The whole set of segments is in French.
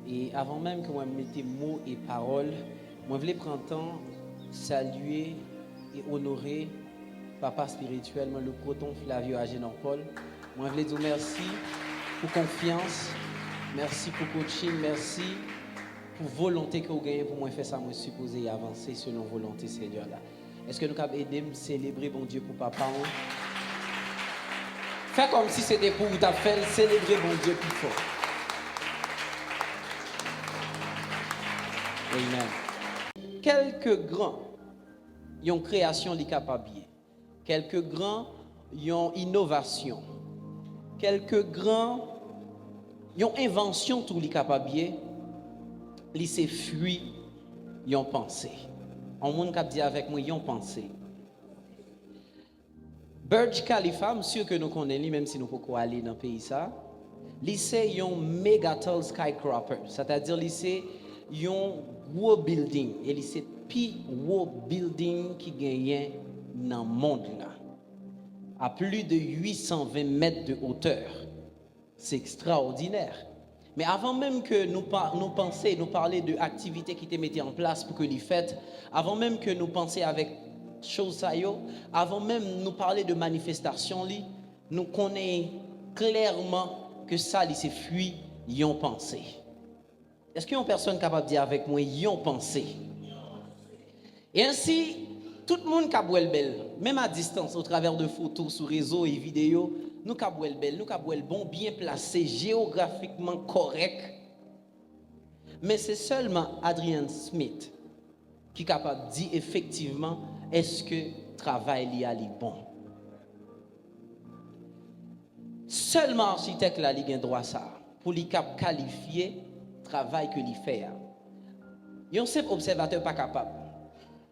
Et avant même que moi mette mots et paroles, moi voulais prendre le temps saluer et honorer papa spirituellement le proton Flavio Agénon Paul. Moi voulais dire merci pour confiance, merci pour coaching, merci pour volonté que vous gagnez pour moi faire ça, moi supposé avancer selon volonté Seigneur là. Est-ce que nous pouvons aider à célébrer bon Dieu pour papa? Fais comme si c'était pour vous faire célébrer bon Dieu plus fort. Amen. Quelques grands, ils ont création li capable. Quelques grands, ils ont innovation. Quelques grands, ils ont invention tout li capable. Li se fruit, ils ont pensé. En monde qui dit avec moi, ils ont pensé. Burj Khalifa, monsieur que nous connaissons, même si nous ne pouvons pas aller dans le pays ça, c'est un méga tall skyscraper, c'est-à-dire c'est un gros building, et c'est le plus gros building qui gagne dans le monde là, à plus de 820 mètres de hauteur. C'est extraordinaire. Mais avant même que nous pensions, nous parler de activités qui étaient mises en place pour que les fêtes, avant même que nous pensions avec choses ça yo, avant même nous parler de manifestations li, nous connaissons clairement que ça li c'est fruit yon pensé. Est-ce qu'il y a une personne capable de dire avec moi yon pensé? Et ainsi tout le monde kabouel belle, même à distance au travers de photos sur réseaux et vidéos, nous kabouel belle, nous kabouel bon, bien placé, géographiquement correct. Mais c'est seulement Adrian Smith qui est capable de dire effectivement est-ce que le travail li a li bon. Seulement architecte là li gen droit ça pour li cap qualifier travail que li fait. Yon simple observateur pas capable.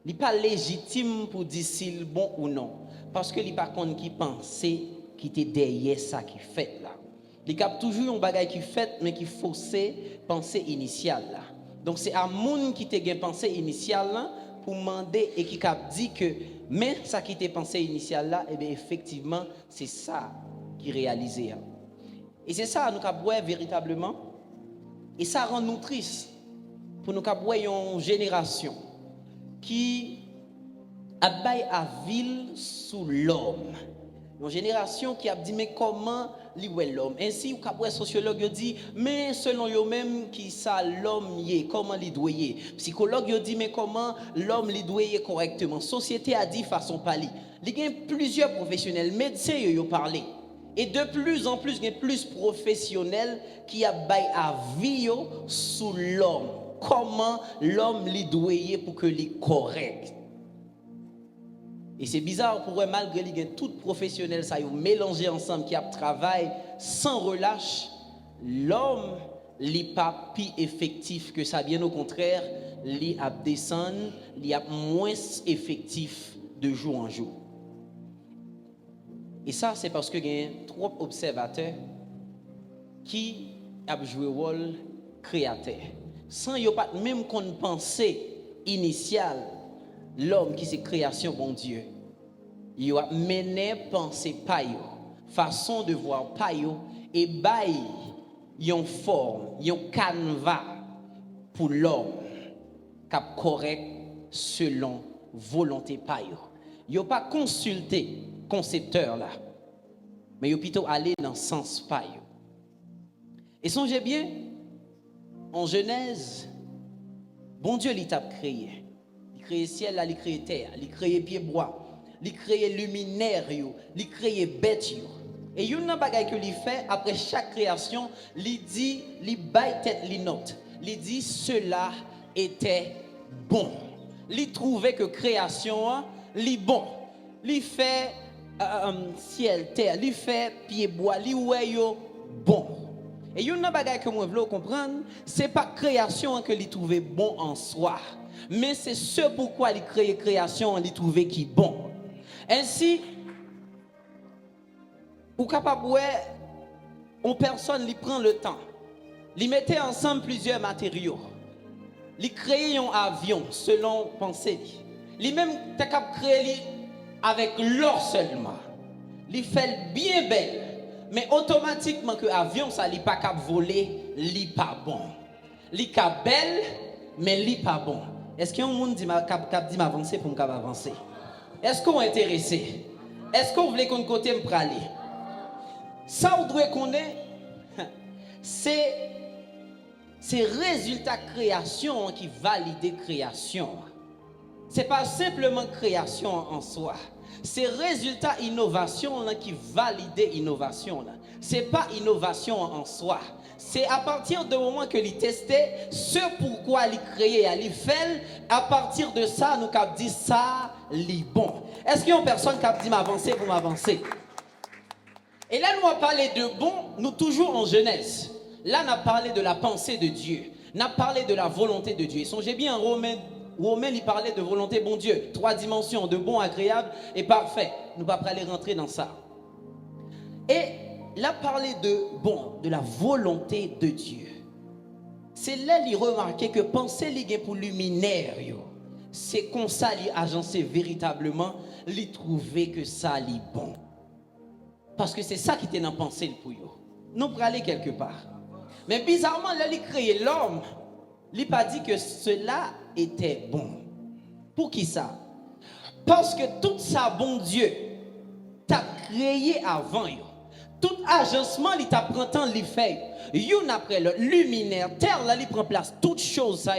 Li pas légitime pour dire s'il bon ou non parce que li pas connait qui penser qui était derrière ça qui fait là. Li cap toujours un bagage qui fait mais qui faussé pensée initiale là. Donc c'est à moun qui te gen pensée initiale là pour demander et qui cap dit que mais ça qui était pensée initiale là et bien effectivement c'est ça qui réalisé. Et c'est ça nous cap voir véritablement et ça rend nous triste pour nous cap voir une génération qui abaille à ville sous l'homme. Une génération qui a dit mais comment li wè l'homme. Ainsi ou capable sociologue dit mais selon eux même qui ça l'homme y comment li doit y. Psychologue yo dit mais comment l'homme li doit y correctement. Société a dit façon pali. Il y a plusieurs professionnels médecins yo parlé. Et de plus en plus il y a plus professionnels qui a bail à vie sous l'homme. Comment l'homme li doit y pour que li correct. Et c'est bizarre pour eux, malgré les tout professionnels, ça y mélangé ensemble, qui a travaillé sans relâche, l'homme n'est pas plus effectif que ça. Bien au contraire, il a descendu, il a moins effectif de jour en jour. Et ça, c'est parce qu'il y a trop d'observateurs qui ont joué le rôle créateur. Sans y pas même qu'on pensée initiale, l'homme qui c'est création bon Dieu, il a mené penser payo, façon de voir payo et bail yon forme, yon canevas pour l'homme cap correct selon volonté payo. Yo pas consulté concepteur là, mais yo plutôt aller dans sens payo. Et songez bien, en Genèse, bon Dieu il t'a créé. Il crée ciel, il crée terre, il crée pied bois, il crée luminaire, il crée bête. Et il y a un bagage que il fait après chaque création, il dit, il baille tête, il note. Il dit cela était bon. Il trouvait que création, il bon. Il fait ciel, terre, il fait pied bois, il ouais bon. Et il y a un bagage que moi veux comprendre, c'est pas création que il trouvait bon en soi. Mais c'est ce pourquoi il crée création, il trouve qui bon. Ainsi, ou capable une personne lui prend le temps, lui mettait ensemble plusieurs matériaux, lui crée un avion selon pensée, lui même t'es capable créer avec l'or seulement, lui fait bien belle, mais automatiquement que avion ça lui pas capable voler, lui pas bon. li ka belle, mais li pas bon. Est-ce qu'il y a un monde qui dit m'avancer pour me avancer? Est-ce qu'on est intéressé? Est-ce qu'on voulait qu'on côté me praler? Ça, on doit connaître, c'est résultat création qui valide création. C'est pas simplement création en soi. C'est résultat innovation qui valide innovation. C'est pas innovation en soi. C'est à partir du moment que il testait ce pourquoi il créait, il fait, à partir de ça, nous avons dit ça, c'est bon. Est-ce qu'il y a une personne qui a dit m'avancer pour m'avancer? Et là, nous avons parlé de bon, nous toujours en Genèse. Là, on a parlé de la pensée de Dieu. On a parlé de la volonté de Dieu. Et songez bien, en Romain, il parlait de volonté, bon Dieu. 3 dimensions, de bon, agréable et parfait. Nous ne allons pas aller rentrer dans ça. Et là, parler de bon, de la volonté de Dieu. C'est là qu'il remarquait que penser lié pour luminaire, c'est comme ça qu'il agencé véritablement, il trouvait que ça est bon. Parce que c'est ça qui était dans la pensée pour eux. Nous pour aller quelque part. Mais bizarrement, là, il créé l'homme. Il n'a pas dit que cela était bon. Pour qui ça? Parce que tout ça, bon Dieu, t'a créé avant. Tout agencement, il t'a pris temps, il fait. Yon après le luminaire, terre, là, il prend place. Toutes choses, ça,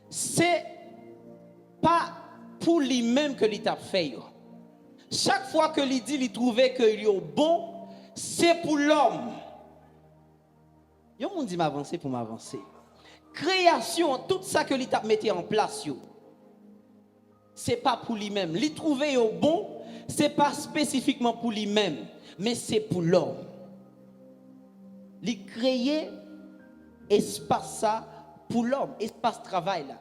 c'est pas pour lui-même que il t'a fait. Chaque fois que il dit, il trouvait que il est bon, c'est pour l'homme. Yon moun dit m'avancer pour m'avancer. Création, tout ça que il t'a mis en place, c'est pas pour lui-même. Il trouvait au bon, c'est pas spécifiquement pour lui-même, mais c'est pour l'homme. Il créait espace ça pour l'homme, espace travail là.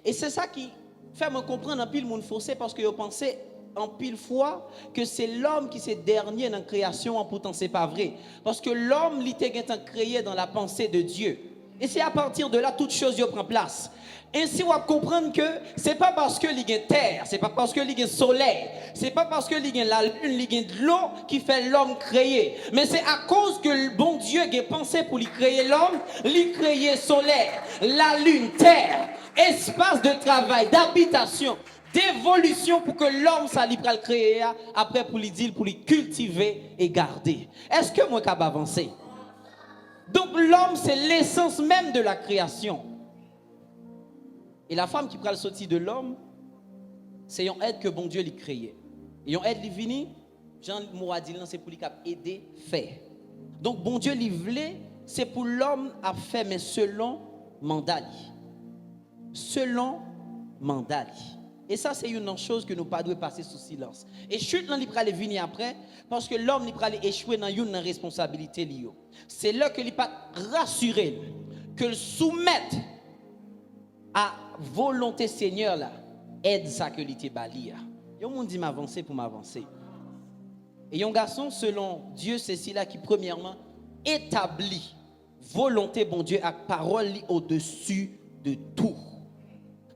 Et c'est ça qui fait me comprendre un pile monde forcé parce que je pensais en pile fois que c'est l'homme qui c'est dernier dans la création, pourtant c'est pas vrai. Parce que l'homme, il était créé dans la pensée de Dieu. Et c'est à partir de là, toute chose prend place. Ainsi, on va comprendre que c'est pas parce que il y a terre, c'est pas parce que il y a soleil, c'est pas parce que il y a la lune, il y a de l'eau qui fait l'homme créé. Mais c'est à cause que le bon Dieu a pensé pour lui créer l'homme, lui créer soleil, la lune, terre, espace de travail, d'habitation, d'évolution pour que l'homme ça lui le créer après pour lui dire, pour lui cultiver et garder. Est-ce que moi capable avancer? Donc l'homme c'est l'essence même de la création. Et la femme qui prend le sorti de l'homme, c'est une aide que bon Dieu lui créé. Et une aide lui vini, Jean Mouradi c'est pour lui aider faire. Donc bon Dieu lui voulait, c'est pour l'homme à faire mais selon mandat. Selon mandat. Et ça, c'est une chose que nous ne pouvons pas passer sous silence. Et chute, il va aller venir après, parce que l'homme va aller échouer dans une responsabilité. C'est là que il va rassurer, que le soumettre à volonté Seigneur, là, aide ça que il te balia. Il y a un monde dit m'avancer pour m'avancer. Et un garçon, selon Dieu, c'est celui-là qui, premièrement, établit volonté, bon Dieu, à parole au-dessus de tout.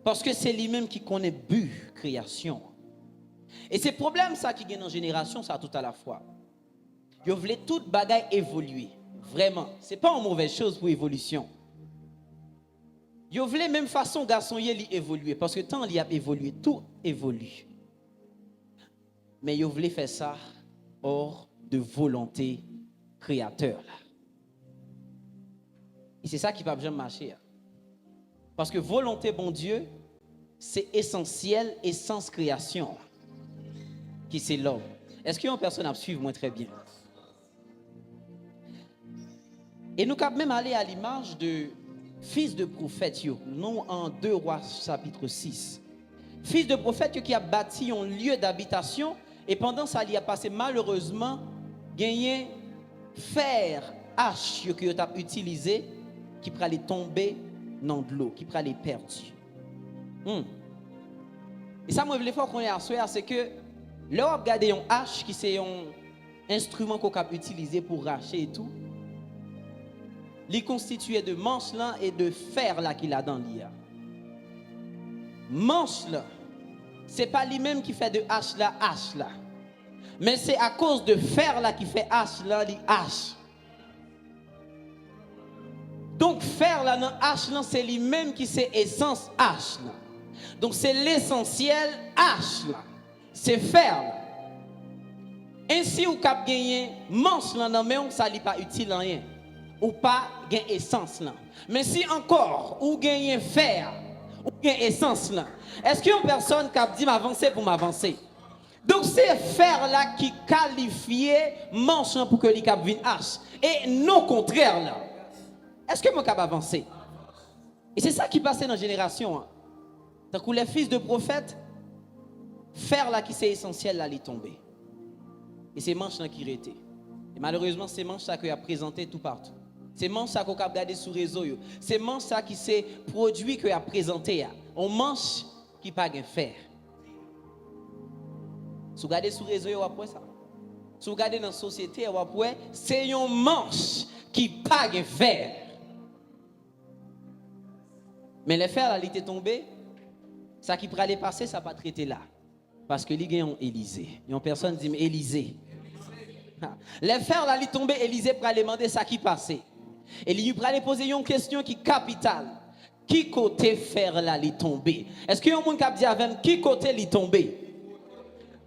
Parce que c'est lui-même qui connaît but création. Et c'est problème ça qui gagne en génération, ça tout à la fois. Vous voulez toute bagaille évoluer. Vraiment. Ce n'est pas une mauvaise chose pour l'évolution. Vous voulez même façon garçon y évoluer. Parce que tant il a évolué, tout évolue. Mais vous voulez faire ça hors de volonté créateur. Là. Et c'est ça qui va bien marcher. Parce que volonté, bon Dieu, c'est essentiel, essence création, qui c'est l'homme. Est-ce qu'il y a une personne à suivre moi très bien? Et nous pouvons même aller à l'image de fils de prophète, nous en 2 Rois chapitre 6. Fils de prophète qui a bâti un lieu d'habitation et pendant ça, il a passé malheureusement gagné fer, hache que tu as utilisé qui pourrait aller tomber dans de l'eau, qui pourrait aller perdre. Et ça, moi, je voulais faire qu'on ait à soi, c'est que là, on regarde un hache qui c'est un instrument qu'on peut utiliser pour racher et tout. Il est constitué de manches là et de fer là qu'il a dans l'IA. Manche là, c'est pas lui-même qui fait de hache là, mais c'est à cause de fer là qui fait hache là, les hache. Donc fer là dans H là c'est lui-même qui c'est essence H là. Donc c'est l'essentiel H là. C'est fer là. Ainsi ou cap gagner manche là dans mais ça n'est pas utile en rien. Ou pas gain essence là. Mais si encore ou gagner fer ou gain essence là. Est-ce qu'il y a une personne qui a dit m'avancer pour m'avancer? Donc c'est fer là qui qualifie manche là pour que les cap vienne H et non contraire là. Est-ce que mon cap avancer? Et c'est ça qui passait dans la génération. Hein. Tant que les fils de prophètes, fer là qui c'est essentiel là, il est tombé. Et c'est manche là qui était. Et malheureusement, c'est manche ça qui a présenté tout partout. C'est manche ça qu'on a regardé sur les réseaux. C'est manche ça qui c'est produit que a présenté. On manche qui pas de fer. Si vous regardez sur les réseaux, vous après ça. Si vous regardez dans la société, vous après c'est un manche qui pas de fer. Mais les fers là, il était tombé. Ça qui pourrait aller passer, ça pas traité là. Parce que les gens ont Élysée. Il y a une personne qui dit, mais Élysée. Les fers là, il est tombé, Élysée pour aller demander ça qui passait. Et il pour aller poser une question qui est capitale. Qui côté fer là, il est tombé? Est-ce qu'il y a un monde qui a dit avec qui côté il est tombé?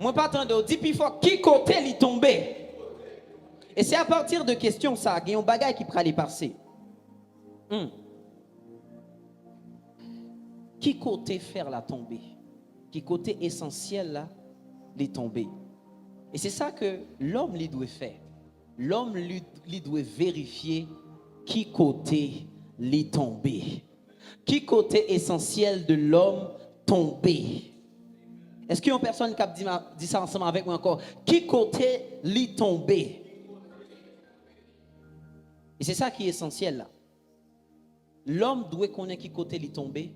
Moi, pas attendre, dis plus fort, qui côté il est tombé? Et c'est à partir de questions ça, il y a un bagage qui pourrait aller passer. Qui côté faire la tomber? Qui côté essentiel là, les tomber? Et c'est ça que l'homme lui doit faire. L'homme lui doit vérifier qui côté les tomber. Qui côté essentiel de l'homme tomber? Est-ce qu'il y a une personne qui a dit ça ensemble avec moi encore? Qui côté les tomber? Et c'est ça qui est essentiel là. L'homme doit connaître qui côté les tomber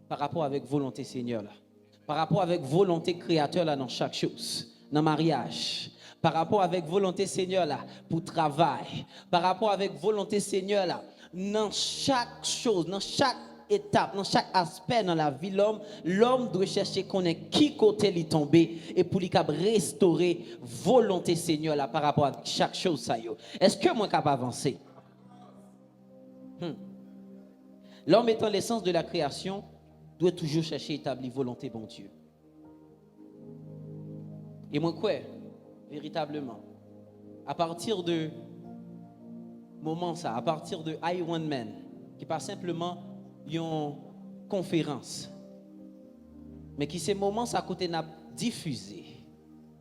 par rapport avec volonté Seigneur là. Par rapport avec volonté créateur là dans chaque chose. Dans le mariage, par rapport avec volonté Seigneur là, pour travail, par rapport avec volonté Seigneur là, dans chaque chose, dans chaque étape, dans chaque aspect dans la vie, l'homme doit chercher connaître qui côté il est tombé et pour lui restaurer volonté Seigneur là par rapport à chaque chose ça yo. Est-ce que moi capable avancer? L'homme étant l'essence de la création doit toujours chercher à établir volonté bon Dieu. Et moi, quoi, véritablement, à partir de moment ça, à partir de Iron Man, qui pas simplement une conférence, mais qui ces moments ça côté n'a diffusé,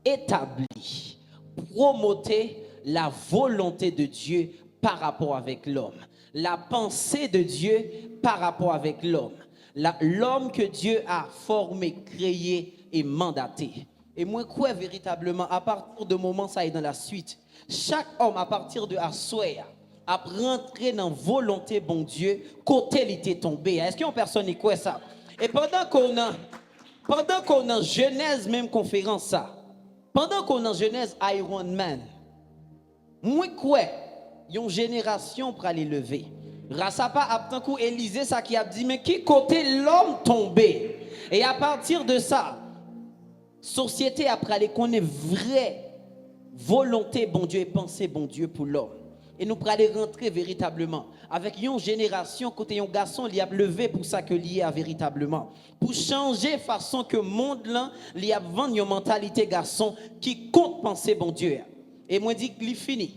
établi, promoter la volonté de Dieu par rapport avec l'homme, la pensée de Dieu par rapport avec l'homme, l'homme que Dieu a formé, créé et mandaté. Et moi, quoi véritablement, à partir de moment ça est dans la suite, chaque homme à partir de Assoya a rentré dans volonté bon Dieu, côté il était tombé. Est-ce qu'il y a une personne qui croit ça? Et pendant qu'on a Genèse même conférence ça, pendant qu'on a Genèse Iron Man, moi quoi, il y a une génération pour aller lever. Rassapa a tant coup Élisée ça qui a dit mais qui côté l'homme tombé? Et à partir de ça, société après aller connaître vraie volonté bon Dieu et pensée bon Dieu pour l'homme. Et nous pour aller rentrer véritablement avec une génération côté un garçon il a levé pour ça que lié à véritablement pour changer façon que monde là il a vendre une mentalité garçon qui compte penser bon Dieu. Et moi dit qu'il fini.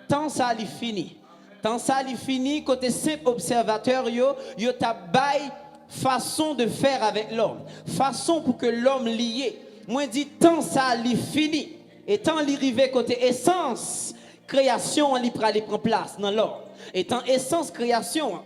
Tant ça il fini. Tant ça il fini côté simple observateur yo t'a bail façon de faire avec l'homme, façon pour que l'homme lié. Moi dit tant ça li fini et tant li rivé côté essence création li prend place dans l'homme et tant essence création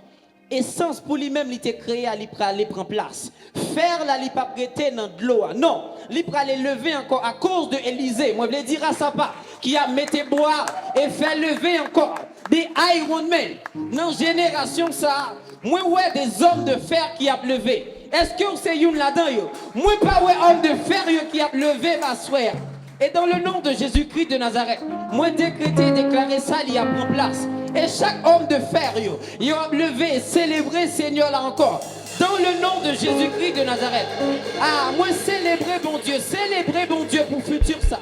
essence pour lui-même il était créé li prend place faire là li pas prêter dans de l'eau non li prend lever encore à cause de Élisée moi je veux dire à ça pas qui a metté bois et fait lever encore des Iron Man dans génération ça moi ouais des hommes de fer qui a levé. Est-ce que c'est une là-dedans yo? Moi pas ouais homme de fer yo qui a levé ma soeur. Et dans le nom de Jésus-Christ de Nazareth, moi décréter déclarer ça il y a pour place. Et chaque homme de fer yo, il a levé et célébré Seigneur là encore. Dans le nom de Jésus-Christ de Nazareth. Ah, moi célébrer bon Dieu pour futur ça.